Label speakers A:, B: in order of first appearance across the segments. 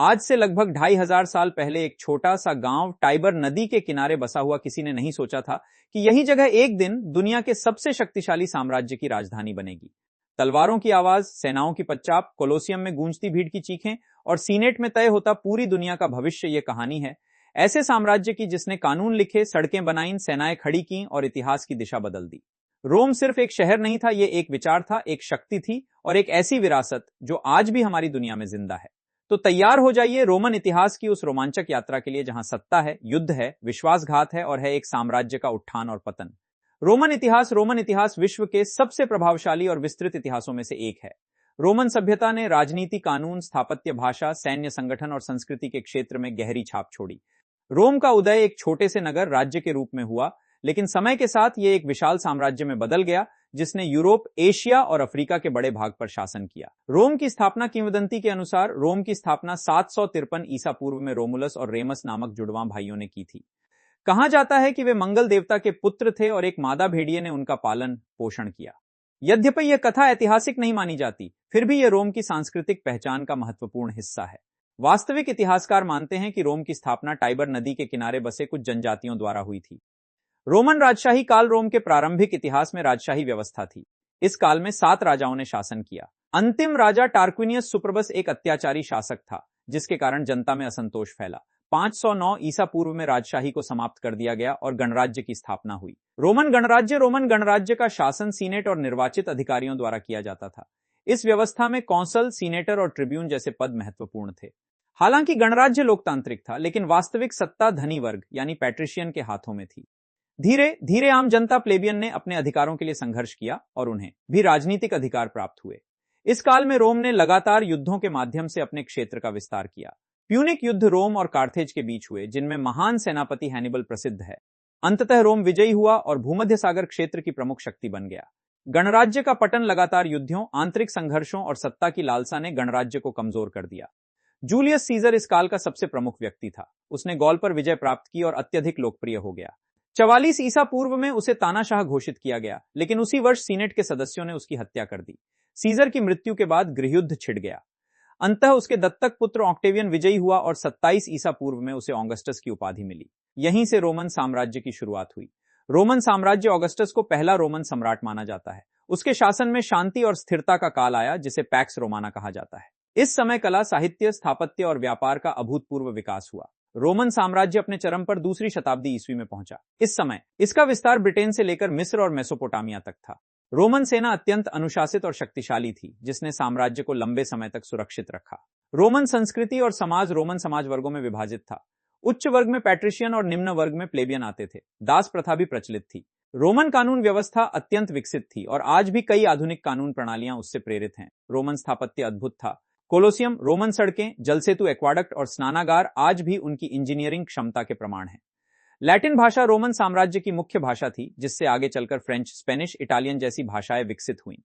A: आज से लगभग 2500 साल पहले एक छोटा सा गांव टाइबर नदी के किनारे बसा हुआ किसी ने नहीं सोचा था कि यही जगह एक दिन दुनिया के सबसे शक्तिशाली साम्राज्य की राजधानी बनेगी। तलवारों की आवाज, सेनाओं की पच्चाप, कोलोसियम में गूंजती भीड़ की चीखें और सीनेट में तय होता पूरी दुनिया का भविष्य ये कहानी है ऐसे साम्राज्य की जिसने कानून लिखे, सड़कें बनाई, सेनाएं खड़ी की और इतिहास की दिशा बदल दी। रोम सिर्फ एक शहर नहीं था, ये एक विचार था, एक शक्ति थी और एक ऐसी विरासत जो आज भी हमारी दुनिया में जिंदा है। तो तैयार हो जाइए रोमन इतिहास की उस रोमांचक यात्रा के लिए जहां सत्ता है, युद्ध है, विश्वासघात है और है एक साम्राज्य का उत्थान और पतन। रोमन इतिहास विश्व के सबसे प्रभावशाली और विस्तृत इतिहासों में से एक है। रोमन सभ्यता ने राजनीति, कानून, स्थापत्य, भाषा, सैन्य संगठन और संस्कृति के क्षेत्र में गहरी छाप छोड़ी। रोम का उदय एक छोटे से नगर राज्य के रूप में हुआ, लेकिन समय के साथ यह एक विशाल साम्राज्य में बदल गया जिसने यूरोप, एशिया और अफ्रीका के बड़े भाग पर शासन किया। रोम की स्थापना किंवदंती के अनुसार रोम की स्थापना 753 ईसा पूर्व में रोमुलस और रेमस नामक जुड़वां भाइयों ने की थी। कहा जाता है कि वे मंगल देवता के पुत्र थे और एक मादा भेड़िए ने उनका पालन पोषण किया। यद्यपि यह कथा ऐतिहासिक नहीं मानी जाती, फिर भी यह रोम की सांस्कृतिक पहचान का महत्वपूर्ण हिस्सा है। वास्तविक इतिहासकार मानते हैं कि रोम की स्थापना टाइबर नदी के किनारे बसे कुछ जनजातियों द्वारा हुई थी। रोमन राजशाही काल रोम के प्रारंभिक इतिहास में राजशाही व्यवस्था थी। इस काल में 7 राजाओं ने शासन किया। अंतिम राजा टार्क्विनियस सुप्रबस एक अत्याचारी शासक था, जिसके कारण जनता में असंतोष फैला। 509 ईसा पूर्व में राजशाही को समाप्त कर दिया गया और गणराज्य की स्थापना हुई। रोमन गणराज्य का शासन सीनेट और निर्वाचित अधिकारियों द्वारा किया जाता था। इस व्यवस्था में कौंसल, सीनेटर और ट्रिब्यून जैसे पद महत्वपूर्ण थे। हालांकि गणराज्य लोकतांत्रिक था, लेकिन वास्तविक सत्ता धनी वर्ग यानी पैट्रिशियन के हाथों में थी। धीरे धीरे आम जनता, प्लेबियन ने अपने अधिकारों के लिए संघर्ष किया और उन्हें भी राजनीतिक अधिकार प्राप्त हुए। इस काल में रोम ने लगातार युद्धों के माध्यम से अपने क्षेत्र का विस्तार किया। प्यूनिक युद्ध रोम और कार्थेज के बीच हुए, जिनमें महान सेनापति हैनिबल प्रसिद्ध है। अंततः रोम विजयी हुआ और भूमध्य सागर क्षेत्र की प्रमुख शक्ति बन गया। गणराज्य का पतन लगातार युद्धों, आंतरिक संघर्षों और सत्ता की लालसा ने गणराज्य को कमजोर कर दिया। जूलियस सीजर इस काल का सबसे प्रमुख व्यक्ति था। उसने गॉल पर विजय प्राप्त की और अत्यधिक लोकप्रिय हो गया। 44 ईसा पूर्व में उसे तानाशाह घोषित किया गया, लेकिन उसी वर्ष सीनेट के सदस्यों ने उसकी हत्या कर दी। सीजर की मृत्यु के बाद गृहयुद्ध छिड़ गया। अंततः उसके दत्तक पुत्र ऑक्टेवियन विजयी हुआ और 27 ईसा पूर्व में उसे ऑगस्टस की उपाधि मिली। यहीं से रोमन साम्राज्य की शुरुआत हुई। रोमन साम्राज्य ऑगस्टस को पहला रोमन सम्राट माना जाता है। उसके शासन में शांति और स्थिरता का काल आया, जिसे पैक्स रोमाना कहा जाता है। इस समय कला, साहित्य, स्थापत्य और व्यापार का अभूतपूर्व विकास हुआ। रोमन साम्राज्य अपने चरम पर दूसरी शताब्दी ईस्वी में पहुंचा। इस समय इसका विस्तार ब्रिटेन से लेकर मिस्र और मेसोपोटामिया तक था। रोमन सेना अत्यंत अनुशासित और शक्तिशाली थी, जिसने साम्राज्य को लंबे समय तक सुरक्षित रखा। रोमन संस्कृति और समाज रोमन समाज वर्गों में विभाजित था। उच्च वर्ग में पैट्रिशियन और निम्न वर्ग में प्लेबियन आते थे। दास प्रथा भी प्रचलित थी। रोमन कानून व्यवस्था अत्यंत विकसित थी और आज भी कई आधुनिक कानून प्रणालियां उससे प्रेरित हैं। रोमन स्थापत्य अद्भुत था। कोलोसियम, रोमन सड़कें, जल सेतु, एक्वाडक्ट और स्नानागार आज भी उनकी इंजीनियरिंग क्षमता के प्रमाण हैं। लैटिन भाषा रोमन साम्राज्य की मुख्य भाषा थी, जिससे आगे चलकर फ्रेंच, स्पेनिश, इटालियन जैसी भाषाएं विकसित हुईं।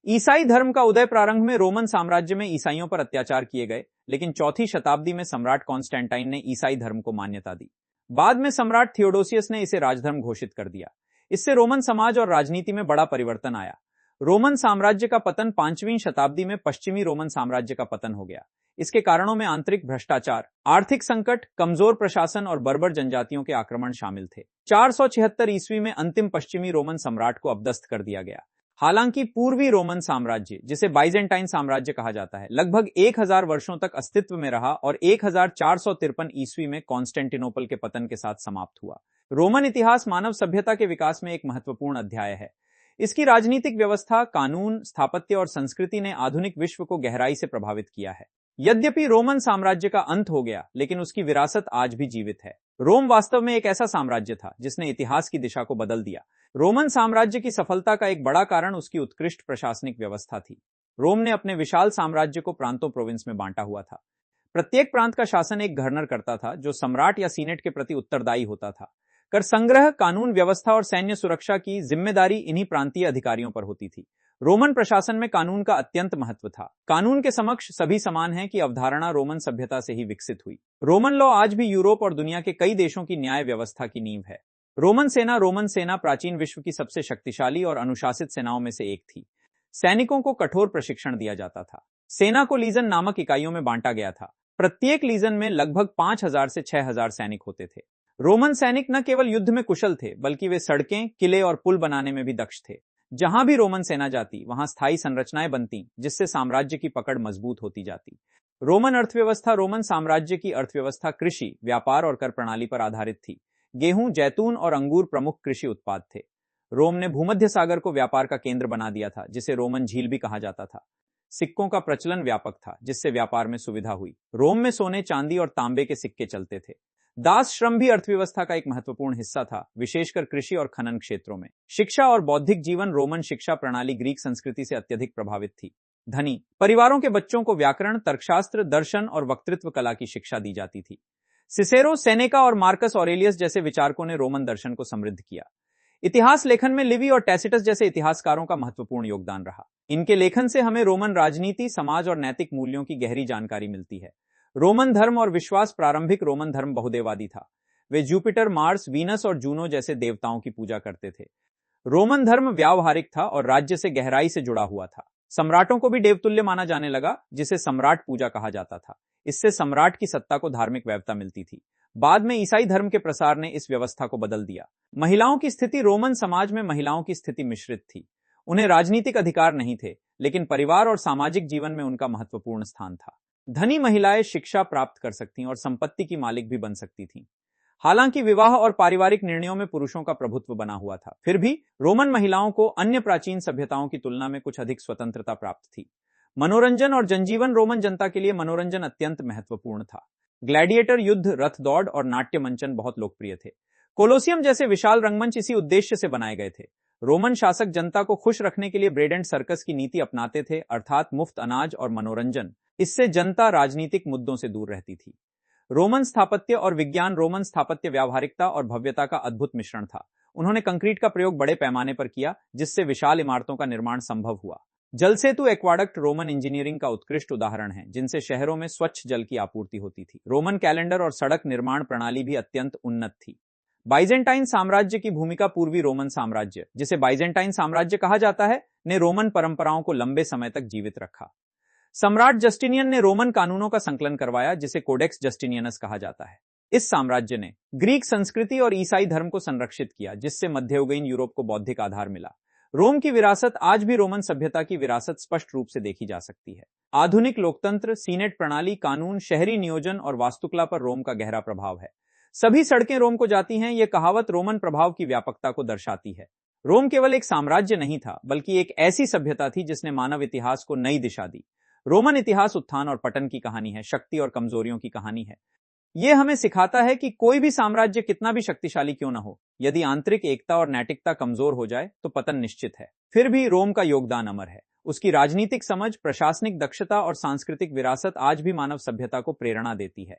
A: ईसाई धर्म का उदय प्रारंभ में रोमन साम्राज्य में ईसाइयों पर अत्याचार किए गए, लेकिन 4वीं शताब्दी में सम्राट कॉन्स्टेंटाइन ने ईसाई धर्म को मान्यता दी। बाद में सम्राट थियोडोसियस ने इसे राजधर्म घोषित कर दिया। इससे रोमन समाज और राजनीति में बड़ा परिवर्तन आया। रोमन साम्राज्य का पतन 5वीं शताब्दी में पश्चिमी रोमन साम्राज्य का पतन हो गया। इसके कारणों में आंतरिक भ्रष्टाचार, आर्थिक संकट, कमजोर प्रशासन और बर्बर जनजातियों के आक्रमण शामिल थे। 476 ईस्वी में अंतिम पश्चिमी रोमन सम्राट को अपदस्थ कर दिया गया। हालांकि पूर्वी रोमन साम्राज्य, जिसे बाइजेंटाइन साम्राज्य कहा जाता है, लगभग 1000 वर्षों तक अस्तित्व में रहा और 1453 ईस्वी में कॉन्स्टेंटिनोपल के पतन के साथ समाप्त हुआ। रोमन इतिहास मानव सभ्यता के विकास में एक महत्वपूर्ण अध्याय है। इसकी राजनीतिक व्यवस्था, कानून, स्थापत्य और संस्कृति ने आधुनिक विश्व को गहराई से प्रभावित किया है। यद्यपि रोमन साम्राज्य का अंत हो गया, लेकिन उसकी विरासत आज भी जीवित है। रोम वास्तव में एक ऐसा साम्राज्य था जिसने इतिहास की दिशा को बदल दिया। रोमन साम्राज्य की सफलता का एक बड़ा कारण उसकी उत्कृष्ट प्रशासनिक व्यवस्था थी। रोम ने अपने विशाल साम्राज्य को प्रांतों, प्रोविंस में बांटा हुआ था। प्रत्येक प्रांत का शासन एक गवर्नर करता था, जो सम्राट या सीनेट के प्रति उत्तरदायी होता था। कर संग्रह, कानून व्यवस्था और सैन्य सुरक्षा की जिम्मेदारी इन्हीं प्रांतीय अधिकारियों पर होती थी। रोमन प्रशासन में कानून का अत्यंत महत्व था। कानून के समक्ष सभी समान हैं की अवधारणा रोमन सभ्यता से ही विकसित हुई। रोमन लॉ आज भी यूरोप और दुनिया के कई देशों की न्याय व्यवस्था की नींव है। रोमन सेना प्राचीन विश्व की सबसे शक्तिशाली और अनुशासित सेनाओं में से एक थी। सैनिकों को कठोर प्रशिक्षण दिया जाता था। सेना को लीजन नामक इकाइयों में बांटा गया था। प्रत्येक लीजन में लगभग 5,000 से 6,000 सैनिक होते थे। रोमन सैनिक न केवल युद्ध में कुशल थे, बल्कि वे सड़कें, किले और पुल बनाने में भी दक्ष थे। जहां भी रोमन सेना जाती, वहां स्थायी संरचनाएं बनती, जिससे साम्राज्य की पकड़ मजबूत होती जाती। रोमन अर्थव्यवस्था रोमन साम्राज्य की अर्थव्यवस्था कृषि, व्यापार और कर प्रणाली पर आधारित थी। गेहूं, जैतून और अंगूर प्रमुख कृषि उत्पाद थे। रोम ने भूमध्य सागर को व्यापार का केंद्र बना दिया था, जिसे रोमन झील भी कहा जाता था। सिक्कों का प्रचलन व्यापक था, जिससे व्यापार में सुविधा हुई। रोम में सोने, चांदी और तांबे के सिक्के चलते थे। दास श्रम भी अर्थव्यवस्था का एक महत्वपूर्ण हिस्सा था, विशेषकर कृषि और खनन क्षेत्रों में। शिक्षा और बौद्धिक जीवन रोमन शिक्षा प्रणाली ग्रीक संस्कृति से अत्यधिक प्रभावित थी। धनी परिवारों के बच्चों को व्याकरण, तर्कशास्त्र, दर्शन और वक्तृत्व कला की शिक्षा दी जाती थी। सिसेरो, सेनेका और मार्कस ऑरेलियस जैसे विचारकों ने रोमन दर्शन को समृद्ध किया। इतिहास लेखन में लिवी और टैसिटस जैसे इतिहासकारों का महत्वपूर्ण योगदान रहा। इनके लेखन से हमें रोमन राजनीति, समाज और नैतिक मूल्यों की गहरी जानकारी मिलती है। रोमन धर्म और विश्वास प्रारंभिक रोमन धर्म बहुदेवादी था। वे जुपिटर, मार्स, वीनस और जूनो जैसे देवताओं की पूजा करते थे। रोमन धर्म व्यावहारिक था और राज्य से गहराई से जुड़ा हुआ था। सम्राटों को भी देवतुल्य माना जाने लगा, जिसे सम्राट पूजा कहा जाता था। इससे सम्राट की सत्ता को धार्मिक वैभवता मिलती थी। बाद में ईसाई धर्म के प्रसार ने इस व्यवस्था को बदल दिया। महिलाओं की स्थिति रोमन समाज में महिलाओं की स्थिति मिश्रित थी। उन्हें राजनीतिक अधिकार नहीं थे, लेकिन परिवार और सामाजिक जीवन में उनका महत्वपूर्ण स्थान था। धनी महिलाएं शिक्षा प्राप्त कर सकती और संपत्ति की मालिक भी बन सकती थीं। हालांकि विवाह और पारिवारिक निर्णयों में पुरुषों का प्रभुत्व बना हुआ था, फिर भी रोमन महिलाओं को अन्य प्राचीन सभ्यताओं की तुलना में कुछ अधिक स्वतंत्रता प्राप्त थी। मनोरंजन और जनजीवन रोमन जनता के लिए मनोरंजन अत्यंत महत्वपूर्ण था। ग्लैडिएटर युद्ध, रथ दौड़ और नाट्य मंचन बहुत लोकप्रिय थे। कोलोसियम जैसे विशाल रंगमंच इसी उद्देश्य से बनाए गए थे। रोमन शासक जनता को खुश रखने के लिए ब्रेड एंड सर्कस की नीति अपनाते थे, अर्थात मुफ्त अनाज और मनोरंजन। इससे जनता राजनीतिक मुद्दों से दूर रहती थी। रोमन स्थापत्य और विज्ञान रोमन स्थापत्य व्यावहारिकता और भव्यता का अद्भुत मिश्रण था। उन्होंने कंक्रीट का प्रयोग बड़े पैमाने पर किया, जिससे विशाल इमारतों का निर्माण संभव हुआ। जल सेतु, एक्वाडक्ट रोमन इंजीनियरिंग का उत्कृष्ट उदाहरण है, जिनसे शहरों में स्वच्छ जल की आपूर्ति होती थी। रोमन कैलेंडर और सड़क निर्माण प्रणाली भी अत्यंत उन्नत थी। बाइजेंटाइन साम्राज्य की भूमिका पूर्वी रोमन साम्राज्य, जिसे बाइजेंटाइन साम्राज्य कहा जाता है, ने रोमन परंपराओं को लंबे समय तक जीवित रखा। सम्राट जस्टिनियन ने रोमन कानूनों का संकलन करवाया, जिसे कोडेक्स जस्टिनियनस कहा जाता है। इस साम्राज्य ने ग्रीक संस्कृति और ईसाई धर्म को संरक्षित किया, जिससे मध्ययुगीन यूरोप को बौद्धिक आधार मिला। रोम की विरासत आज भी रोमन सभ्यता की विरासत स्पष्ट रूप से देखी जा सकती है। आधुनिक लोकतंत्र, सीनेट प्रणाली, कानून, शहरी नियोजन और वास्तुकला पर रोम का गहरा प्रभाव है। सभी सड़कें रोम को जाती हैं, यह कहावत रोमन प्रभाव की व्यापकता को दर्शाती है। रोम केवल एक साम्राज्य नहीं था, बल्कि एक ऐसी सभ्यता थी जिसने मानव इतिहास को नई दिशा दी। रोमन इतिहास उत्थान और पतन की कहानी है, शक्ति और कमजोरियों की कहानी है। यह हमें सिखाता है कि कोई भी साम्राज्य कितना भी शक्तिशाली क्यों न हो, यदि आंतरिक एकता और नैतिकता कमजोर हो जाए तो पतन निश्चित है। फिर भी रोम का योगदान अमर है। उसकी राजनीतिक समझ, प्रशासनिक दक्षता और सांस्कृतिक विरासत आज भी मानव सभ्यता को प्रेरणा देती है।